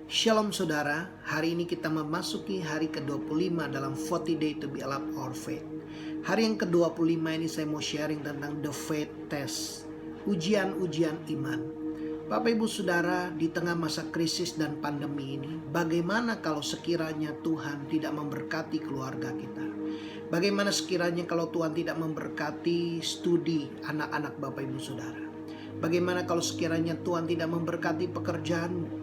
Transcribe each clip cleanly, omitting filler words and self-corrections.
Shalom saudara, hari ini kita memasuki hari ke-25 dalam 40 Day to be Alive Our Faith. Hari yang ke-25 ini saya mau sharing tentang The Faith Test, ujian-ujian iman. Bapak Ibu Saudara, di tengah masa krisis dan pandemi ini, bagaimana kalau sekiranya Tuhan tidak memberkati keluarga kita? Bagaimana sekiranya kalau Tuhan tidak memberkati studi anak-anak Bapak Ibu Saudara? Bagaimana kalau sekiranya Tuhan tidak memberkati pekerjaanmu?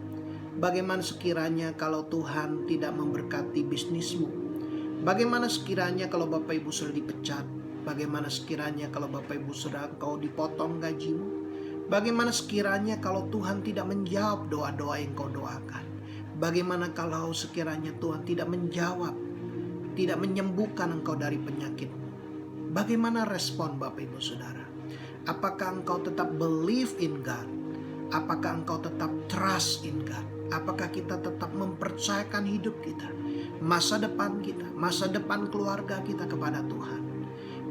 Bagaimana sekiranya kalau Tuhan tidak memberkati bisnismu? Bagaimana sekiranya kalau Bapak Ibu sudah dipecat? Bagaimana sekiranya kalau Bapak Ibu sudah kau dipotong gajimu? Bagaimana sekiranya kalau Tuhan tidak menjawab doa-doa yang kau doakan? Bagaimana kalau sekiranya Tuhan tidak menjawab, tidak menyembuhkan engkau dari penyakitmu? Bagaimana respon Bapak Ibu Saudara? Apakah engkau tetap believe in God? Apakah engkau tetap trust in God? Apakah kita tetap mempercayakan hidup kita, masa depan kita, masa depan keluarga kita kepada Tuhan?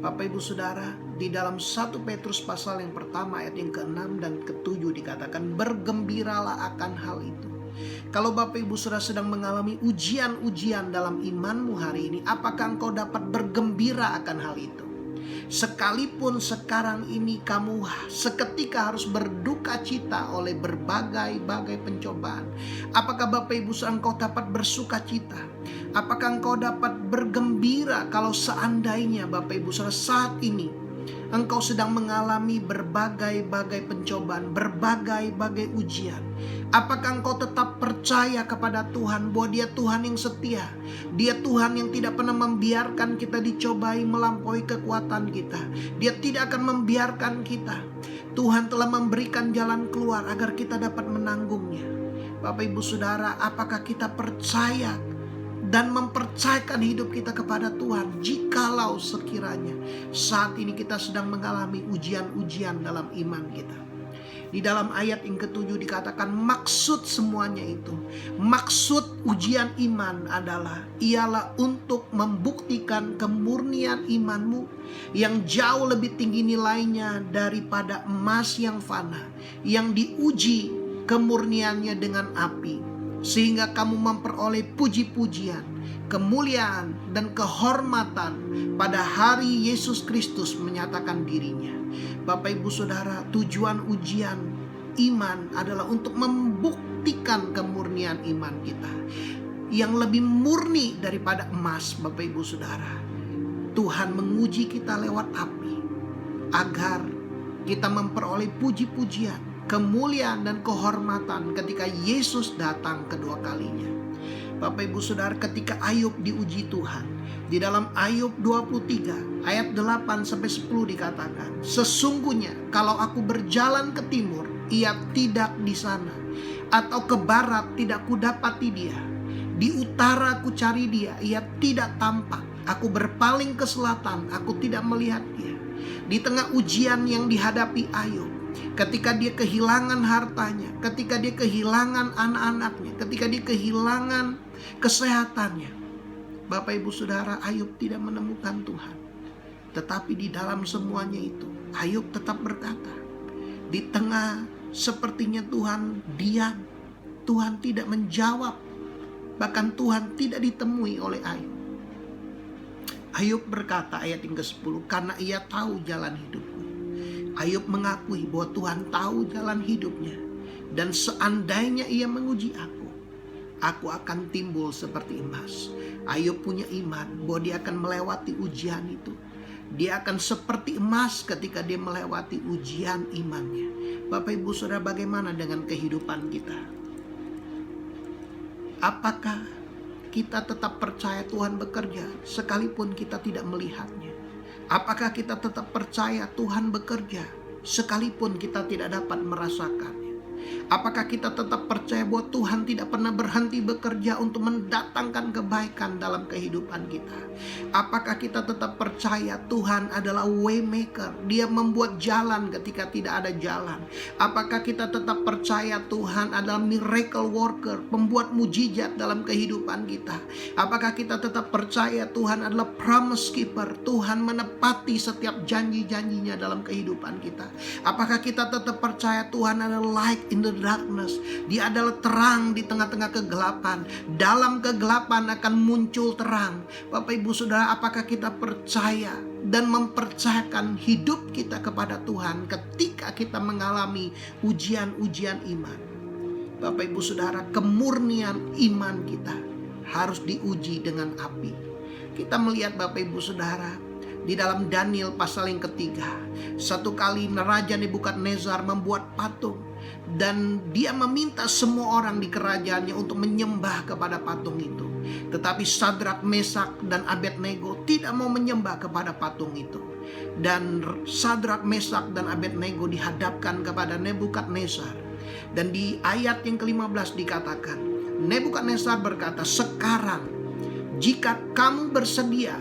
Bapak Ibu Saudara, di dalam 1 Petrus pasal yang pertama ayat yang ke-6 dan ke-7 dikatakan, bergembiralah akan hal itu. Kalau Bapak Ibu Saudara sedang mengalami ujian-ujian dalam imanmu hari ini, apakah engkau dapat bergembira akan hal itu? Sekalipun sekarang ini kamu seketika harus berduka cita oleh berbagai pencobaan, apakah Bapak Ibu Saudara engkau dapat bersuka cita? Apakah engkau dapat bergembira kalau seandainya Bapak Ibu Saudara saat ini engkau sedang mengalami berbagai pencobaan, berbagai ujian? Apakah engkau tetap percaya kepada Tuhan bahwa Dia Tuhan yang setia? Dia Tuhan yang tidak pernah membiarkan kita dicobai melampaui kekuatan kita. Dia tidak akan membiarkan kita. Tuhan telah memberikan jalan keluar agar kita dapat menanggungnya. Bapak Ibu Saudara, apakah kita percaya dan mempercayakan hidup kita kepada Tuhan jikalau sekiranya saat ini kita sedang mengalami ujian-ujian dalam iman kita? Di dalam ayat yang ke-7 dikatakan maksud semuanya itu, maksud ujian iman ialah untuk membuktikan kemurnian imanmu yang jauh lebih tinggi nilainya daripada emas yang fana, yang diuji kemurniannya dengan api, sehingga kamu memperoleh puji-pujian, kemuliaan dan kehormatan pada hari Yesus Kristus menyatakan dirinya. Bapak Ibu Saudara, tujuan ujian iman adalah untuk membuktikan kemurnian iman kita yang lebih murni daripada emas. Bapak Ibu Saudara, Tuhan menguji kita lewat api agar kita memperoleh puji-pujian, kemuliaan dan kehormatan ketika Yesus datang kedua kalinya. Bapak Ibu Saudara, ketika Ayub diuji Tuhan, di dalam Ayub 23 ayat 8-10 dikatakan, sesungguhnya kalau aku berjalan ke timur, ia tidak di sana, atau ke barat tidak kudapati dia. Di utara ku cari dia, ia tidak tampak. Aku berpaling ke selatan, aku tidak melihat dia. Di tengah ujian yang dihadapi Ayub, ketika dia kehilangan hartanya, ketika dia kehilangan anak-anaknya, ketika dia kehilangan kesehatannya, Bapak Ibu Saudara, Ayub tidak menemukan Tuhan. Tetapi di dalam semuanya itu, Ayub tetap berkata, di tengah sepertinya Tuhan diam, Tuhan tidak menjawab, bahkan Tuhan tidak ditemui oleh Ayub. Ayub berkata ayat yang ke-10, karena ia tahu jalan hidupku. Ayub mengakui bahwa Tuhan tahu jalan hidupnya, dan seandainya ia menguji aku akan timbul seperti emas. Ayub punya iman bahwa dia akan melewati ujian itu. Dia akan seperti emas ketika dia melewati ujian imannya. Bapak Ibu Saudara, bagaimana dengan kehidupan kita? Apakah kita tetap percaya Tuhan bekerja sekalipun kita tidak melihatnya? Apakah kita tetap percaya Tuhan bekerja sekalipun kita tidak dapat merasakannya? Apakah kita tetap percaya bahwa Tuhan tidak pernah berhenti bekerja untuk mendatangkan kebaikan dalam kehidupan kita? Apakah kita tetap percaya Tuhan adalah waymaker? Dia membuat jalan ketika tidak ada jalan. Apakah kita tetap percaya Tuhan adalah miracle worker, pembuat mujizat dalam kehidupan kita? Apakah kita tetap percaya Tuhan adalah promise keeper? Tuhan menepati setiap janji-janjinya dalam kehidupan kita. Apakah kita tetap percaya Tuhan adalah light in the the darkness. Dia adalah terang di tengah-tengah kegelapan. Dalam kegelapan akan muncul terang. Bapak Ibu Saudara, apakah kita percaya dan mempercayakan hidup kita kepada Tuhan ketika kita mengalami ujian-ujian iman? Bapak Ibu Saudara, kemurnian iman kita harus diuji dengan api. Kita melihat Bapak Ibu Saudara, di dalam Daniel pasal yang ketiga, satu kali Raja Nebukadnezar membuat patung, dan dia meminta semua orang di kerajaannya untuk menyembah kepada patung itu. Tetapi Sadrak, Mesak, dan Abednego tidak mau menyembah kepada patung itu. Dan Sadrak, Mesak, dan Abednego dihadapkan kepada Nebukadnezar. Dan di ayat yang ke-15 dikatakan, Nebukadnezar berkata, "Sekarang jika kamu bersedia,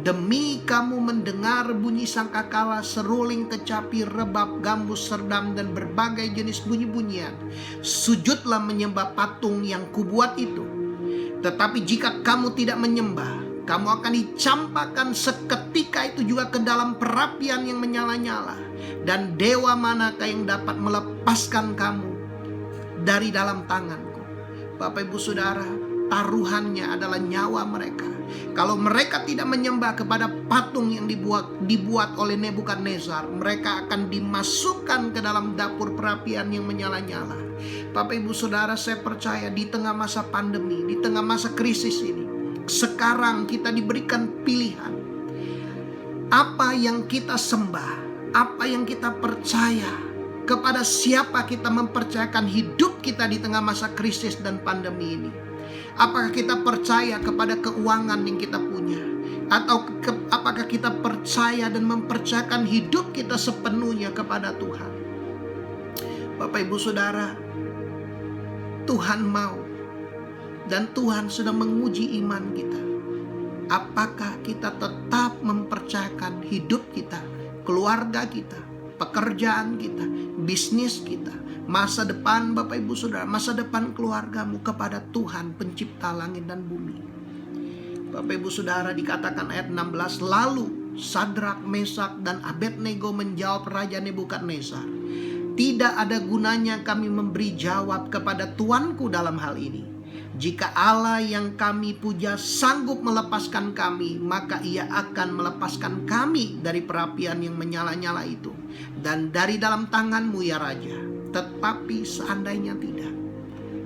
demi kamu mendengar bunyi sangkakala, seruling, kecapi, rebab, gambus, serdam, dan berbagai jenis bunyi-bunyian, sujudlah menyembah patung yang kubuat itu. Tetapi jika kamu tidak menyembah, kamu akan dicampakkan seketika itu juga ke dalam perapian yang menyala-nyala. Dan dewa manakah yang dapat melepaskan kamu dari dalam tanganku?" Bapak Ibu Saudara, taruhannya adalah nyawa mereka. Kalau mereka tidak menyembah kepada patung yang dibuat oleh Nebukadnezar, mereka akan dimasukkan ke dalam dapur perapian yang menyala-nyala. Bapak Ibu Saudara, saya percaya di tengah masa pandemi, di tengah masa krisis ini, sekarang kita diberikan pilihan. Apa yang kita sembah, apa yang kita percaya, kepada siapa kita mempercayakan hidup kita di tengah masa krisis dan pandemi ini. Apakah kita percaya kepada keuangan yang kita punya? Atau apakah kita percaya dan mempercayakan hidup kita sepenuhnya kepada Tuhan? Bapak Ibu Saudara, Tuhan mau dan Tuhan sudah menguji iman kita. Apakah kita tetap mempercayakan hidup kita, keluarga kita, pekerjaan kita, bisnis kita, masa depan Bapak Ibu Saudara, masa depan keluargamu kepada Tuhan pencipta langit dan bumi? Bapak Ibu Saudara, dikatakan ayat 16, "Lalu Sadrak, Mesak, dan Abednego menjawab Raja Nebukadnezar, 'Tidak ada gunanya kami memberi jawab kepada tuanku dalam hal ini. Jika Allah yang kami puja sanggup melepaskan kami, maka ia akan melepaskan kami dari perapian yang menyala-nyala itu dan dari dalam tanganmu ya Raja. Tetapi seandainya tidak,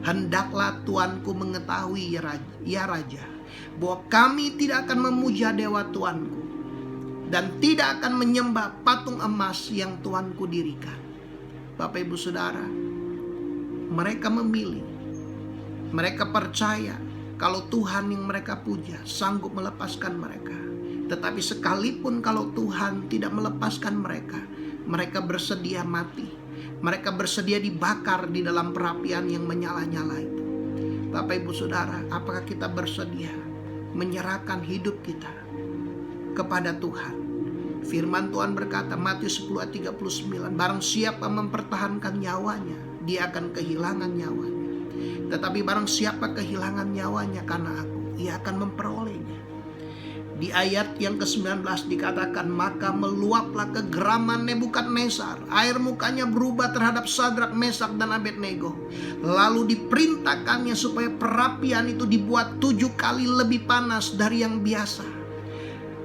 hendaklah tuanku mengetahui ya Raja, bahwa kami tidak akan memuja dewa tuanku dan tidak akan menyembah patung emas yang tuanku dirikan.'" Bapak Ibu Saudara, mereka memilih. Mereka percaya kalau Tuhan yang mereka puja sanggup melepaskan mereka. Tetapi sekalipun kalau Tuhan tidak melepaskan mereka, mereka bersedia mati. Mereka bersedia dibakar di dalam perapian yang menyala-nyala itu. Bapak Ibu Saudara, apakah kita bersedia menyerahkan hidup kita kepada Tuhan? Firman Tuhan berkata, Matius 10 ayat 39, "Barang siapa mempertahankan nyawanya, dia akan kehilangan nyawanya. Tetapi barang siapa kehilangan nyawanya karena aku, ia akan memperolehnya." Di ayat yang ke-19 dikatakan, "Maka meluaplah kegeraman Nebukadnezar, air mukanya berubah terhadap Sadrak, Mesak, dan Abednego. Lalu diperintahkannya supaya perapian itu dibuat 7 kali lebih panas dari yang biasa.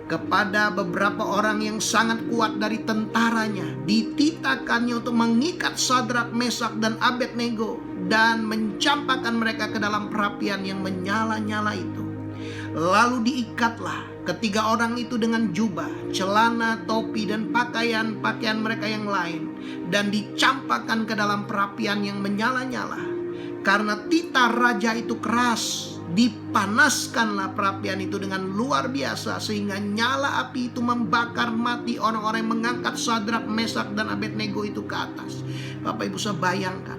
Kepada beberapa orang yang sangat kuat dari tentaranya, dititahkannya untuk mengikat Sadrak, Mesak, dan Abednego dan mencampakkan mereka ke dalam perapian yang menyala-nyala itu. Lalu diikatlah ketiga orang itu dengan jubah, celana, topi, dan pakaian mereka yang lain, dan dicampakkan ke dalam perapian yang menyala-nyala. Karena titah raja itu keras, dipanaskanlah perapian itu dengan luar biasa, sehingga nyala api itu membakar mati orang-orang yang mengangkat Sadrak, Mesak, dan Abednego itu ke atas." Bapak Ibu, saya bayangkan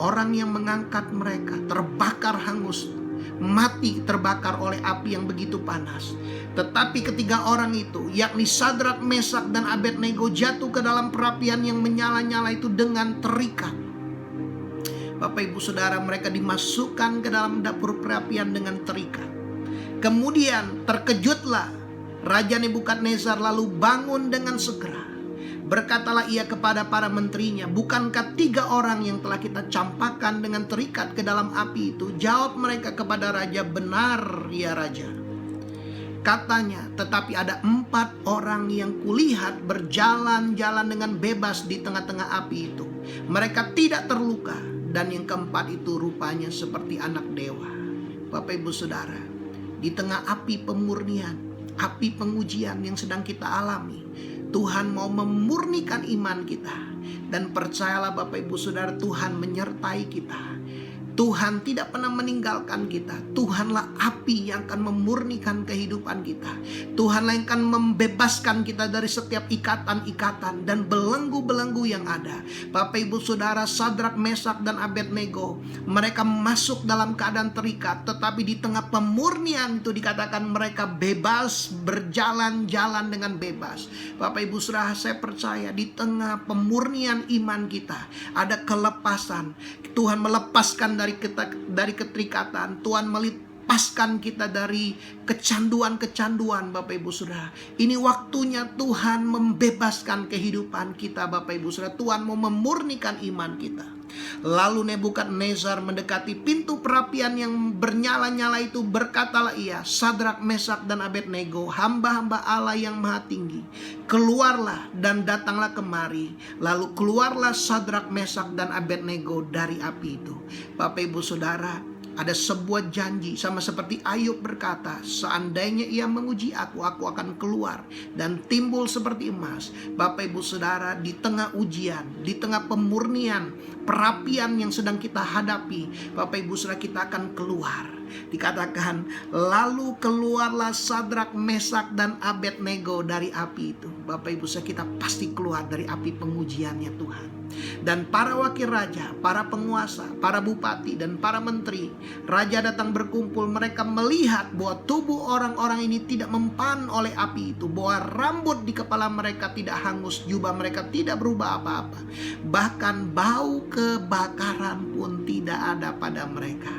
orang yang mengangkat mereka terbakar hangus, mati terbakar oleh api yang begitu panas. Tetapi ketiga orang itu, yakni Sadrak, Mesak, dan Abednego, jatuh ke dalam perapian yang menyala-nyala itu dengan terikat. Bapak Ibu Saudara, mereka dimasukkan ke dalam dapur perapian dengan terikat. Kemudian terkejutlah Raja Nebukadnezar, lalu bangun dengan segera. Berkatalah ia kepada para menterinya, bukankah 3 orang yang telah kita campakkan dengan terikat ke dalam api itu? Jawab mereka kepada raja, benar ya raja. Katanya, tetapi ada 4 orang yang kulihat berjalan-jalan dengan bebas di tengah-tengah api itu. Mereka tidak terluka, dan yang keempat itu rupanya seperti anak dewa. Bapak Ibu Saudara, di tengah api pemurnian, api pengujian yang sedang kita alami, Tuhan mau memurnikan iman kita. Dan percayalah Bapak Ibu Saudara, Tuhan menyertai kita. Tuhan tidak pernah meninggalkan kita. Tuhanlah api yang akan memurnikan kehidupan kita. Tuhanlah yang akan membebaskan kita dari setiap ikatan-ikatan dan belenggu-belenggu yang ada. Bapak Ibu Saudara, Sadrak, Mesak, dan Abednego, mereka masuk dalam keadaan terikat, tetapi di tengah pemurnian itu dikatakan mereka bebas, berjalan-jalan dengan bebas. Bapak Ibu Saudara, saya percaya di tengah pemurnian iman kita ada kelepasan. Tuhan melepaskan dari keterikatan. Tuhan melepaskan kita dari kecanduan-kecanduan, Bapak Ibu Saudara. Ini waktunya Tuhan membebaskan kehidupan kita, Bapak Ibu Saudara. Tuhan mau memurnikan iman kita. Lalu Nebukadnezar mendekati pintu perapian yang bernyala-nyala itu. Berkatalah ia, Sadrak, Mesak, dan Abednego, hamba-hamba Allah yang maha tinggi, keluarlah dan datanglah kemari. Lalu keluarlah Sadrak, Mesak, dan Abednego dari api itu. Bapak Ibu Saudara, ada sebuah janji, sama seperti Ayub berkata, seandainya ia menguji aku akan keluar dan timbul seperti emas. Bapak Ibu Saudara, di tengah ujian, di tengah pemurnian, perapian yang sedang kita hadapi, Bapak Ibu Saudara, kita akan keluar. Dikatakan, lalu keluarlah Sadrak, Mesak, dan Abednego dari api itu. Bapak Ibu Saudara, kita pasti keluar dari api pengujiannya Tuhan. Dan para wakil raja, para penguasa, para bupati, dan para menteri, raja datang berkumpul. Mereka melihat bahwa tubuh orang-orang ini tidak mempan oleh api itu, bahwa rambut di kepala mereka tidak hangus, jubah mereka tidak berubah apa-apa, bahkan bau kebakaran pun tidak ada pada mereka.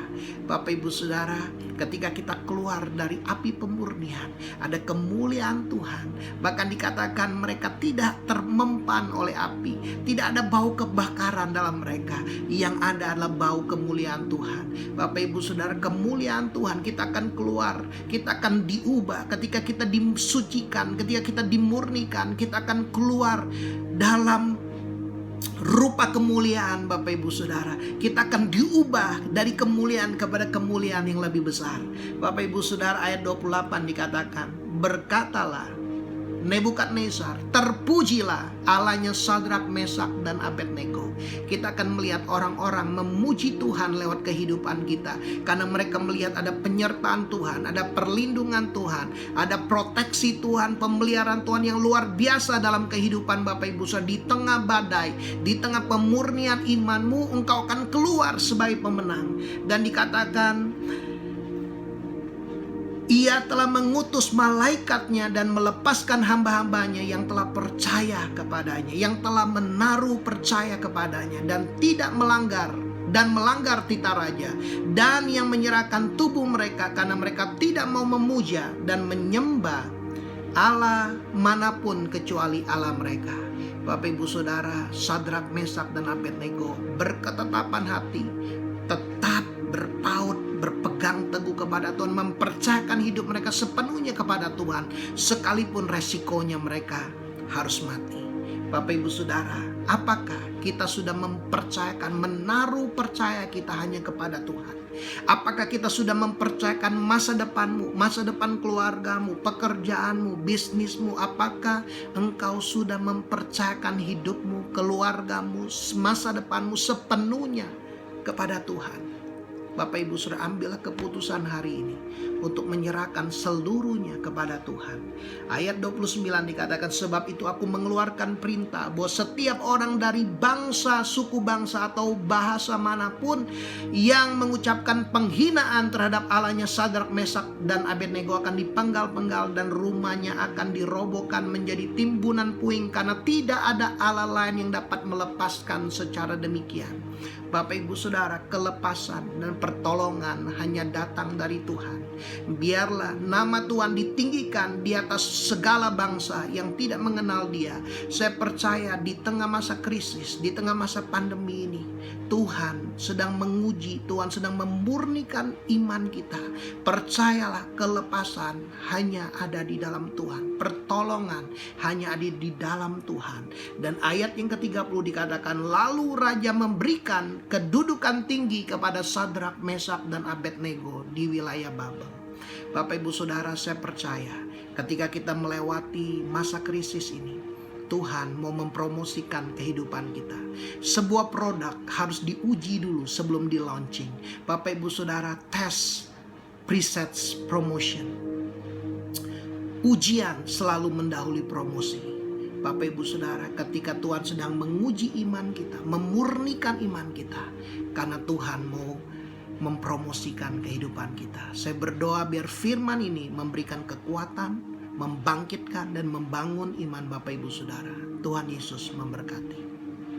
Bapak Ibu Saudara, ketika kita keluar dari api pemurnian, ada kemuliaan Tuhan. Bahkan dikatakan mereka tidak termempan oleh api, tidak ada bau kebakaran dalam mereka. Yang ada adalah bau kemuliaan Tuhan. Bapak Ibu Saudara, kemuliaan Tuhan, kita akan keluar, kita akan diubah. Ketika kita disucikan, ketika kita dimurnikan, kita akan keluar dalam rupa kemuliaan. Bapak Ibu Saudara, kita akan diubah dari kemuliaan kepada kemuliaan yang lebih besar. Bapak Ibu Saudara, ayat 28 dikatakan, berkatalah Nebukadnezar, terpujilah Allahnya Sadrak, Mesak, dan Abednego. Kita akan melihat orang-orang memuji Tuhan lewat kehidupan kita, karena mereka melihat ada penyertaan Tuhan, ada perlindungan Tuhan, ada proteksi Tuhan, pemeliharaan Tuhan yang luar biasa dalam kehidupan Bapak Ibu Saudara. Di tengah badai, di tengah pemurnian imanmu, engkau akan keluar sebagai pemenang. Dan dikatakan, ia telah mengutus malaikatnya dan melepaskan hamba-hambanya yang telah percaya kepadanya, yang telah menaruh percaya kepadanya, dan tidak melanggar titah raja, dan yang menyerahkan tubuh mereka karena mereka tidak mau memuja dan menyembah Allah manapun kecuali Allah mereka. Bapak Ibu Saudara, Sadrak, Mesak, dan Abednego berketetapan hati, tetap berpaut, berpegang teguh kepada Tuhan, mempercayakan hidup mereka sepenuhnya kepada Tuhan, sekalipun resikonya mereka harus mati. Bapak Ibu Saudara, apakah kita sudah mempercayakan, menaruh percaya kita hanya kepada Tuhan? Apakah kita sudah mempercayakan masa depanmu, masa depan keluargamu, pekerjaanmu, bisnismu? Apakah engkau sudah mempercayakan hidupmu, keluargamu, masa depanmu sepenuhnya kepada Tuhan? Bapak Ibu Saudara, ambillah keputusan hari ini untuk menyerahkan seluruhnya kepada Tuhan. Ayat 29 dikatakan, sebab itu aku mengeluarkan perintah bahwa setiap orang dari bangsa, suku bangsa, atau bahasa manapun yang mengucapkan penghinaan terhadap Allahnya Sadrak, Mesak, dan Abednego akan dipenggal-penggal dan rumahnya akan dirobohkan menjadi timbunan puing, karena tidak ada Allah lain yang dapat melepaskan secara demikian. Bapak Ibu Saudara, kelepasan dan pertolongan hanya datang dari Tuhan. Biarlah nama Tuhan ditinggikan di atas segala bangsa yang tidak mengenal Dia. Saya percaya di tengah masa krisis, di tengah masa pandemi ini, Tuhan sedang menguji, Tuhan sedang memurnikan iman kita. Percayalah, kelepasan hanya ada di dalam Tuhan. Pertolongan hanya ada di dalam Tuhan. Dan ayat yang ke-30 dikatakan, lalu Raja memberikan kedudukan tinggi kepada Sadrak, Mesak, dan Abednego di wilayah Babel. Bapak Ibu Saudara, saya percaya ketika kita melewati masa krisis ini, Tuhan mau mempromosikan kehidupan kita. Sebuah produk harus diuji dulu sebelum di launching. Bapak Ibu Saudara, test presets promotion. Ujian selalu mendahului promosi. Bapak Ibu Saudara, ketika Tuhan sedang menguji iman kita, memurnikan iman kita, karena Tuhan mau mempromosikan kehidupan kita. Saya berdoa biar firman ini memberikan kekuatan, membangkitkan dan membangun iman Bapak Ibu Saudara. Tuhan Yesus memberkati.